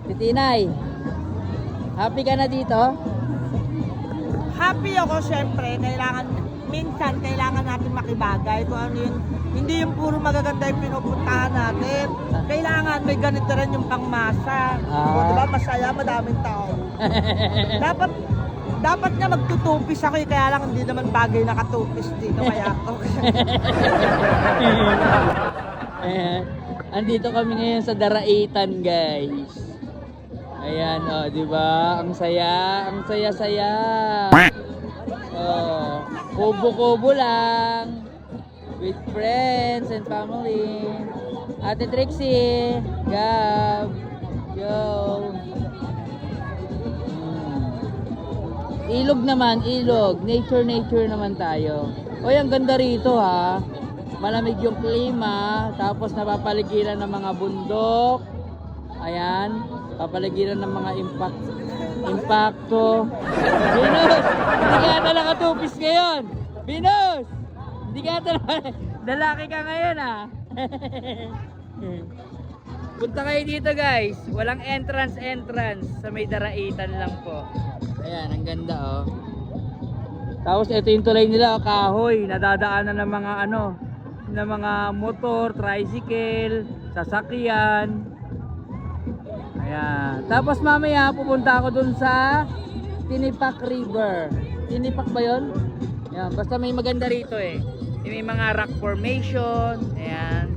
Si Tinay. Happy ka na dito? Happy ako, syempre. Minsan kailangan natin makibagay. Kung ano yun, hindi yung puro magaganda yung pinupuntahan natin. Kailangan may ganito rin yung pangmasa. O, diba? Masaya, madaming tao. Dapat nga magtutupis ako eh, kaya lang hindi naman bagay nakatupis dito. Kaya okay. Ayan. Andito kami ngayon sa Daraitan, guys. Ayan, oh, di ba? Ang saya, ang saya-saya. Oh, kubo-kubo lang. With friends and family. Ate Trixie, Gab, yo. Ilog naman, ilog. Nature naman tayo. Oy, ang ganda rito ha. Malamig yung klima, tapos napapaligiran ng mga bundok. Ayan, papaligiran ng mga impacto. Venus, hindi ka ata nakatupis ngayon. Venus, hindi ka ata lalaki ka ngayon ha. Punta kayo dito guys. Walang entrance sa may Daraitan lang po. Ayan, ang ganda oh. Tapos ito yung tulay nila, kahoy, nadadaanan ng mga ng mga motor, tricycle, sasakyan. Ayan. Tapos mamaya pupunta ako dun sa Tinipak River. Tinipak ba yun? Ayan. Basta may maganda rito eh. May mga rock formation. Ayan.